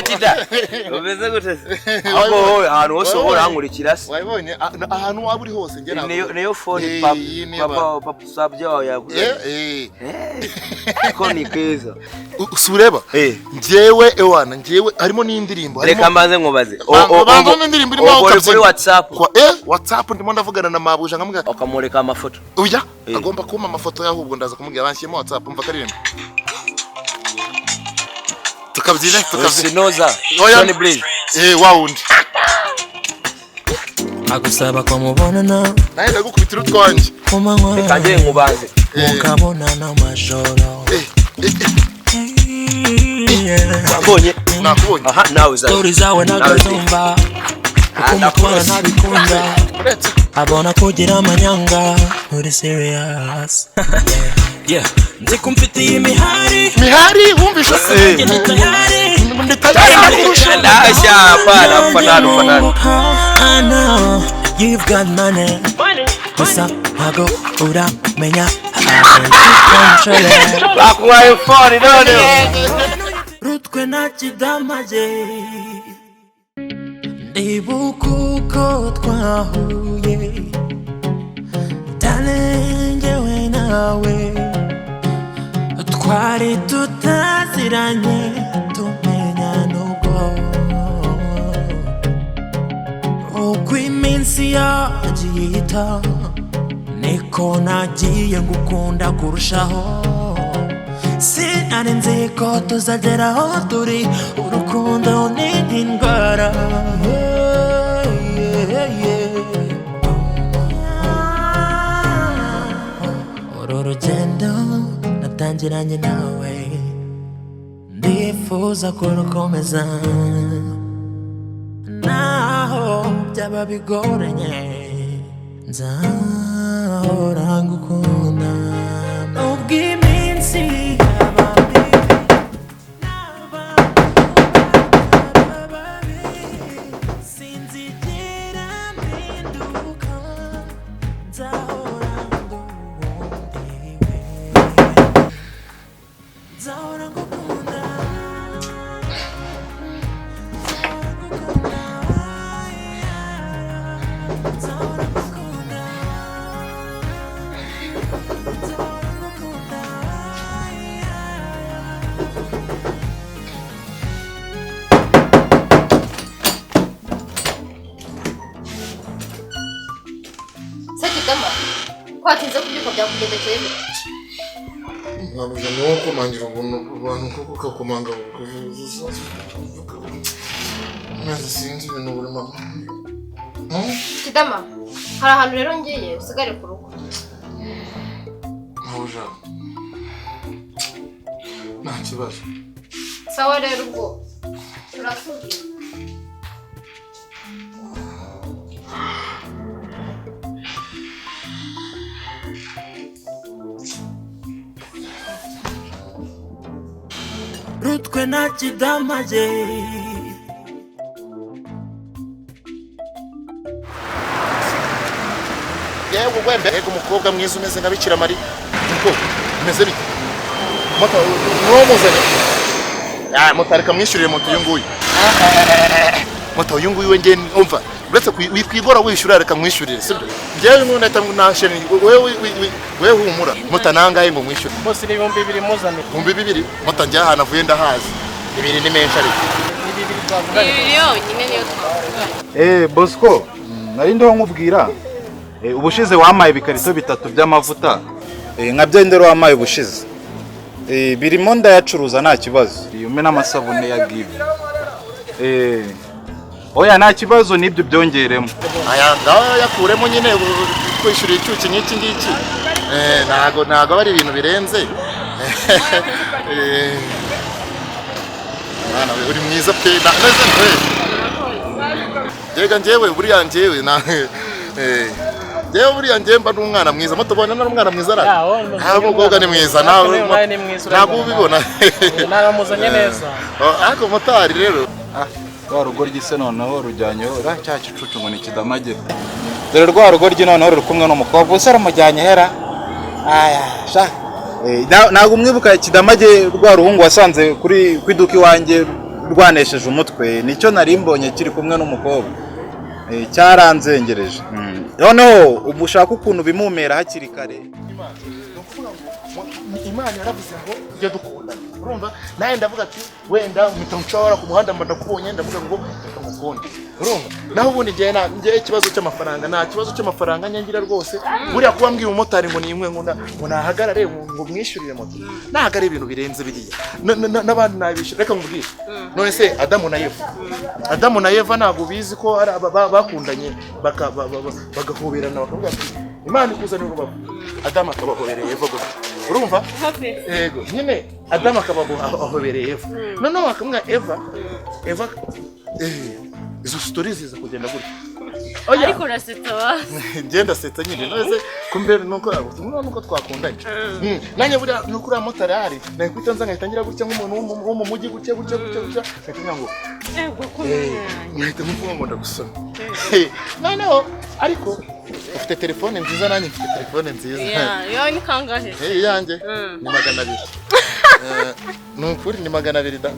Chida. Ubeze gute? Abo ahantu hose urankurikira se. Wabonye ahantu waburi hose nge nako. Niyo phone papa sabye yaguze. Ko ni keza. Usureba? Njewe ewana njewe harimo n'indirimbo. Reka mbanze nkubaze. Banzo n'indirimbo irimo kuri WhatsApp. WhatsApp ndimo ndavugana na mabuja nkamubwira. Ukamureka amafoto. Uya agomba kuma amafoto yahubwo ndaza kumubwira banshyemo WhatsApp mva karirimbo. Tukabyina Sinoza Tony Blaze wawundi agusaba ko mubonana naye ndagukubitira utwanje reka ngiye nkubanze mukabonana amajoro nakubonye aha nawe uzaza stories zawe nagazumva ukumutwara ntabikunda abona kugira amanyanga uri serious yeah ndikumfitiye imihari wumvisha ndasha fanano I know you've got money gusa ntago uramenya bakwaye phone none rutwe nakidamaje ibuka uko twahuye talengewe nawe twari tutaziranye tumenya nubwo uko iminsi yagihita niko nagiye ngukunda kurushaho sinari nzi ko tuzageraho turi urukundo ni indwara uru rugendo natangiranye nawe ndifuza kurukomeza naho byaba bigoranye nzahora ngukunda nubwo iminsi yaba mibi sinzigera mpinduka nzahora nduwundiwe nzahora ngukunda Sakitama kwatinze kubyuka byakugendekeye nkabuja no kumangira abantu kuko kakomanga maze sinzi ibintu buri mama Kidama hari ahantu rero ngiye usigare ku rugo nkabuja nta kibazo sawa rero ubwo turasubira rutwe nakidamaje yewe gwembe ego umukobwa mwiza umeze nka Bikira Mariya uko umeze bite moto no muzanye motareka mwishyurire moto yunguye moto yunguye we nge umva uretse kwigora wishyura reka mwishyurire sibyo ngewe none nasheni wewe humura moto nangaye ngo mwishyure bose ni 2,000 muzane 2,000 moto njya hana vuye ndahazi ibiri ni menshi ariko nyine niyo twavuga Bosco nari ndiho nkubwira ubushize wamaye ibikarito 3 by'amavuta nka byendero wamaye ubushize birimo ndayacuruza nta kibazo yume n'amasabune ya Give oya nta kibazo nibyo byongeremo aya ngaho yakuremo nyine kwishyura icyuki n'iki ngiki ntago bari ibintu birenze mwana we uri mwiza pe neze nte yega njewe buriya njewe Jewe buriya njemba n'umwana mwiza mutubona n'umwana mwiza ara umukobwa ni mwiza nawe ntabwo ubibona naramuzanye neza ariko motari rero rwa rugo ry'ise noneho rujyanyeho cya kicucu ngo ni kidamage dore rwa rugo ry'inoneho ruri kumwe n'umukobwa usa aramujyanye hera aya sha ntabwo umwibuka Kidamage rwa ruhungu wasanze kuri kwiduka iwanjye rwanesheje umutwe nicyo nari mbonye kiri kumwe n'umukobwa cyaranzengereje noneho ubu ushaka ukuntu bimumera hakiri kare Imana yaravuze ngo ujye dukundana urumva naye ndavuga ati wenda mutanshobora ku muhanda ndakubonye ndavuga ngo ndamukunde urumva naho ubundi ngiye ikibazo cy'amafaranga nta kibazo cy'amafaranga nyangira rwose buriya kuba mbwiye umumotari ngo nimwe ngo nahagarare ngo mwishyurire moto ntago ari ibintu birenze biriya n'abandi nabishyura reka nkubwire none se Adamu na Eva ntabwo bizi ko bakundanye bagahoberana bakavuga ati Imana ikuzanira urubavu Adamu akabahobereye Eva gutya urumva yego nyine Adamu akabahobereye Eva noneho akamwa Eva izo stories ziza kugenda gutya ariko urasetsa basi ngenda setsa nyine nose kumbere nuko twakundanye nanye buri nuko ura motari ari nakwita nza ngahitangira gutya nk'umuntu wo mu mujyi gutya nakimya ngo ego ko nyahita mvuga ndagusoma noneho ariko ufite telefone nziza nanjye mfite telefone nziza yo ni kangahe yanjye ni 200 nukuri ni 200 da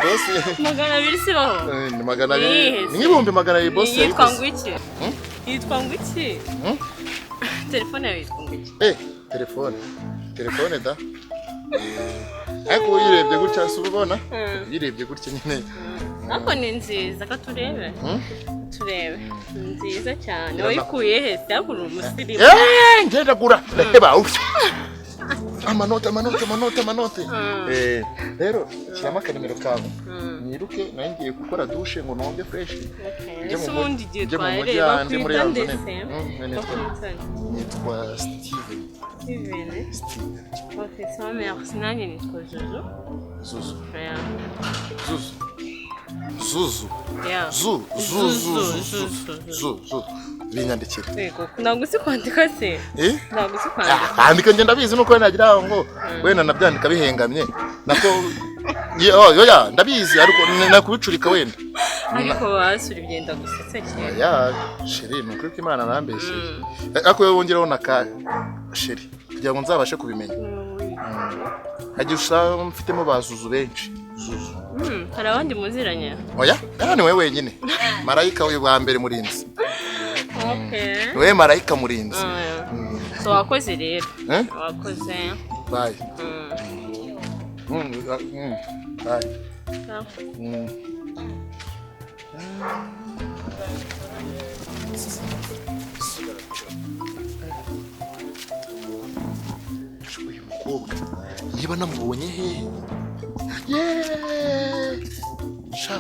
bosi 200 sibaho ni 200 ni ibihumbi 200 bosi yitwa ngo iki telefone yawe yitwa ngo iki telefone da ariko uyirebye gutya se ubona uyirebye gutya nyine ako ni nziza ka turebe nziza cyane wayikuye he cyakuru umusirimu ngenda gura reba amanote rero shyiramo akanimero kawe niruke nangiye gukora dushe ngo nonge fresh ese ubundi gihe twareba kwita ndetse nitwa Steven ok ça merci nanjye nitwa Zuzu binyandikira ntabwo uzi kwandika se ntabwo uzi kwandika andika ngenda bizi nuko nagira aho ngo wenda nabyandika bihengamye nako ndabizi ariko nakubicurika wenda ariko basura ibyenda gusetsa cyane sheri nukuri ko Imana arambeshye ariko wowe wongeraho naka sheri kugira ngo nzabashe kubimenya hagiye usanga mfitemo bazuzu benshi hari abandi muziranye ni wowe wenyine marayika wa mbere murinzi wewe marayika murinzi so wakoze rero wakoze bye bye uyu mukobwa niba namubonye he sha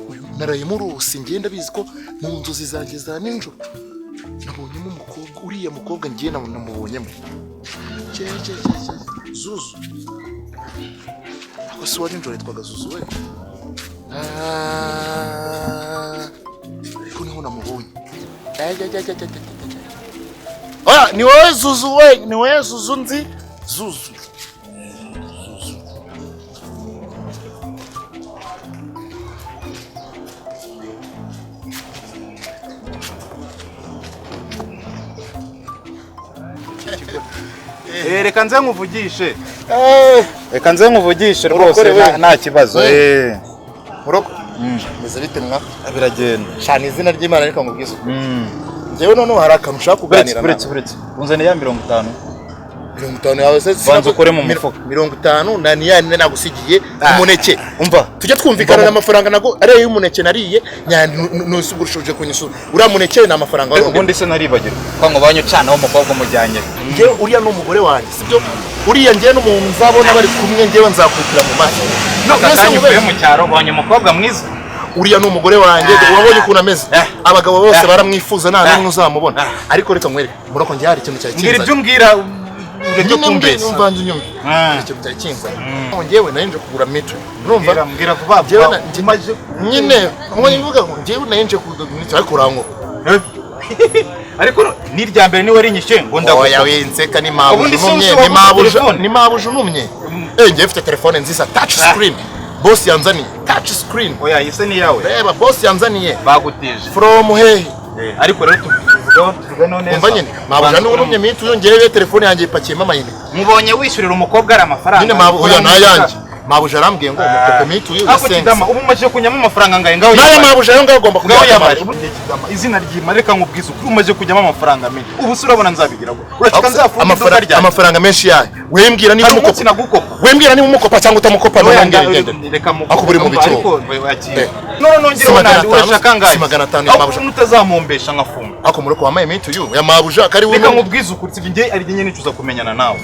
uyu naraye murusi ngenda bizi ko mu nzozi zanjye za ninjoro nabonyemo umukobwa uriya mukobwa ngiye namubonyemo Zuzu ako si wari ninjoro yitwaga Zuzu we ariko niho namubonye ni wowe Zuzu we ni wowe Zuzu nzi Zuzu reka nze nkuvugishe rwose nta kibazo muroko meze bite mwa biragenda shana izina ry'Imana ariko ngubwiza njyewe none hari akantu ushaka kuganira buretse unzane ya 50 yawe se banza ukore mu mufuka 50 nani yane nagusigiye umuneke umva tujya twumvikana n'amafaranga nago ari y'umuneke nariye nusugurishuje kunyisura uriya muneke na amafaranga wari ubundi se naribagirwa kwango banyu cyane wo mukobwa mujyanye nge uriya n'umugore wanjye sibyo uriya ngiye n'umuntu nzabona bari kumwe ngewe nzakwitira mu maso nakanye uvuye mu cyaro bonye umukobwa mwiza uriya n'umugore wanjye wabonye ukuntu ameze abagabo bose baramwifuza nta n'umwe uzamubona ariko reka nkwereke muroko ngiye hari ikintu cyakinza ngira ibyo umbwira uretse kumbesa umvanze unyumva ikintu cyakinza ngewe narinje kugura metro urumva mbwira vuba nyine nkuvuga ngo ngewe narinje kugura metro ariko uranko ariko ni irya mbere niwe rinyishe ngo ndavuga oya winseka ni mabuje unumye ngiye mfite telefone nziza touch screen boss yanzaniye touch screen oya yise ni yawe reba boss yanzaniye bagutije from hey ariko rero tuvuge none umva nyine mabuja n'urumye minsi uyongerewe telefone yanjye ipakiyemo amayinite mubonye wishyurira umukobwa ari amafaranga nyine mabuja nayanjye mabuja arambwiye ngo umukope minsi uyu Kidama ubu umaze kunyamo amafaranga ngaye ngaho nayo mabuja yo ngaho ugomba kuyamara Kidama izina ry'Imana reka nkubwize uko umaze kujyamo amafaranga menshi ubu se urabona nzabigira ngo urashika nzafunga amafaranga menshi yayo wembwira niba umukopa wembwira niba umukopa cyangwa utamukopa n'ongere reka mu ako buri mu biciro none nongere nandi urashaka ngaye 500 mabuja utazamumbesha nkafunga ako muroko wamaye minsi uyu ya mabuja kari reka nkubwize ukuri sibye ari nyenye nicuza kumenyana nawe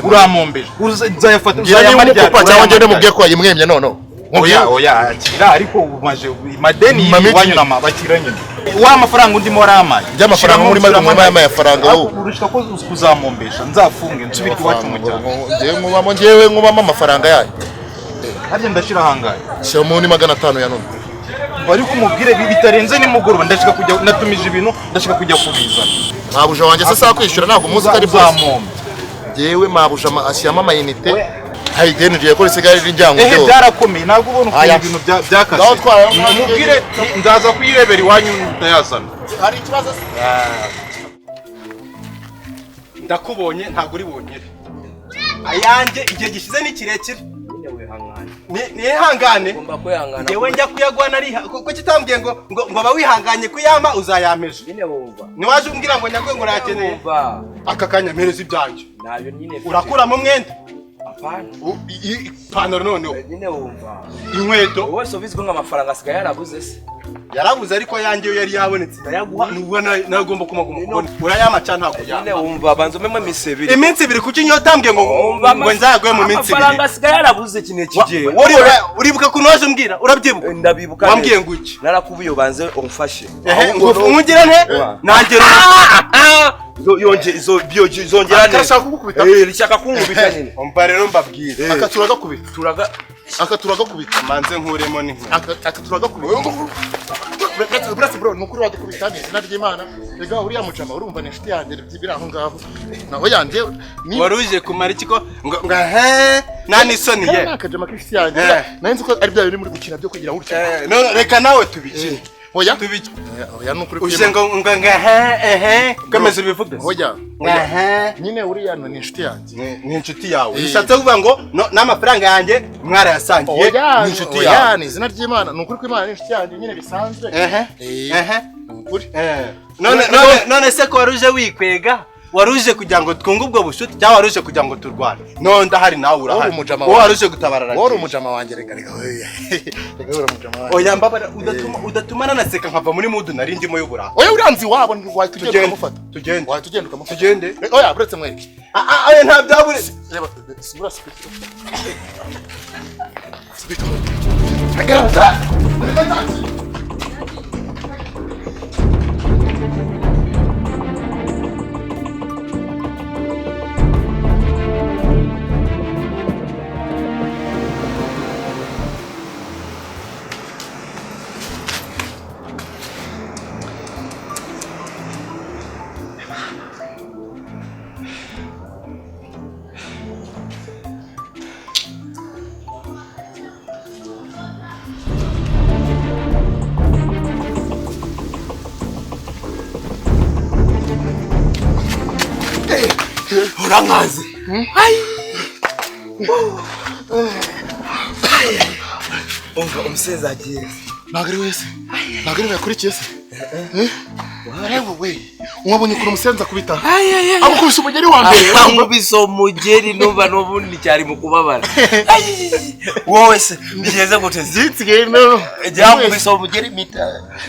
uramumbesha uzayafata umukopa cyangwa ngende mubwiye ko yimwemye none oya akira ariko umaje madeni wanyu namabakira nyine wa mafaranga ndimo waramaye by'amafaranga muri maye amafaranga wowe urushika ko kuzamumbesha nzafunge nsubire iwacu mu cyaro ngewe nkubamo amafaranga yayo harya ndashira hangaye sho muri 500 ya none bari kumubwire bitarenze nimugoroba ndashika kujya natumije ibintu ndashika kujya kubizana mabuja wanjye sasa kwishura ntabwo muzi ko ari bwamombe ngewe mabuja ashyama amayinite hari ideni riye ko risigaye rinjyango byo byarakomeye ntabwo ubona uko ibintu byakaze mubwire ndaza kuyirebera iwanyu ndayazana hari ikibazo ndakubonye ntabwo uri bonyere ayanjye igihe gishize ni kirekire nihangane ngewe njya kuyagwana ari ko kitambwiye ngo bawihanganye kuyama uzayampeje niwaje umbwira ngo nyagwe ngo rakeneye aka kanya mpereza ibyanjye urakuramo umwenda ipantaro noneho inkweto wese ubizwe nk'amafaranga asigaye yarabuze se yarabuze ariko yanjye yo yari yabonetse ndayaguha nubona nagomba kumuguma urayama cyane ntabwo nyine wumva banzo memo iminsi ibiri kuki nyotambwe ngo nzagwe mu minsi ibiri amafaranga asigaye yarabuze kine kigiye uribuka ko noje mbwira urabyibuka ndabibuka wambwiye ngo iki narakubuye ubanze umfashe ngire nte nangera zongera neza rishaka kunkubita nyine umva rero mbabwire akaturaga kubita manze nkuremo n'inka akaturaga kubita Brasi bro nukuri wadukubita izina ry'Imana rega uriya mucama urumva ni inshuti yanjye biri aho ngaho naho yanjye waruje kumara ikiko ngo nani soni ye nakajama k'inshuti yanjye nanzi ko ari bya biri muri gukina byo kugira ngo no reka nawe tubikine oya nukuri uje ngo komeza bivuga oya nyine uriya ni inshuti yanjye ni inshuti yawe bishatse kuvuga ngo n'amafaranga yanjye mwarayasangiye ni inshuti yawe ni izina ry'Imana nukuri ko Imana ni inshuti yanjye nyine bisanzwe nukuri none se ko waruje wikwega waruje kugira ngo twunge ubwo bushuti cyangwa waruje kugira ngo turwane none ndahari nawe urahari wowe waruje gutabarara wowe umujama wanjye rega ura mujama wanjye oya mbabara udatuma nanaseka nkava muri mudu nari ndimo y'ubura oya uranzi wabo tugenda ukamufata tugenda ukamufata tugende oya buretse mwereke oya nta byabure reba sibura sibito agarata urangaze umva umusenzi agiye nagari wese nagari yakurikiye se we umwabonye kuri umusenzi akubita amukubise umugeri wa mbere amukubise umugeri numva n'ubundi cyari mu kubabara wowe se ngeze gute zitsigeye no amukubise umugeri mita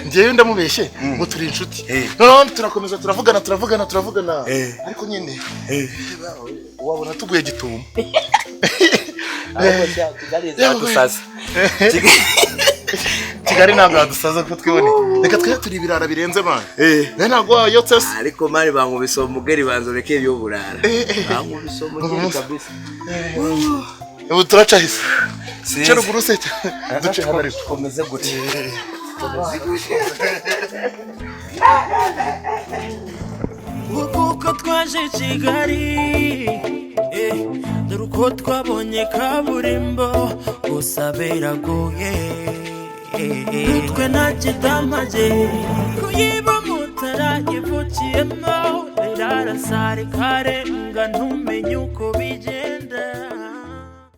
ngewe ndamubeshye ngo turi inshuti none turakomeza turavugana ariko nyine wabona tuguye gitumo Kigali ntabwo yadusaza ko twibone reka twe turi ibirara birenze mani ntabwo wayotse se ariko mari bankubise umugeri banzoreke ibyo burara bankubise umugeri kabisa ubu turaca hise cyo ruguru se duce hano ariko komeze gute uko twaje Kigali dore uko twabonye kaburimbo gusa biragoye twe nta kidamaje kuyiba mutara yivukiyemo rirarasare karenga ntumenye uko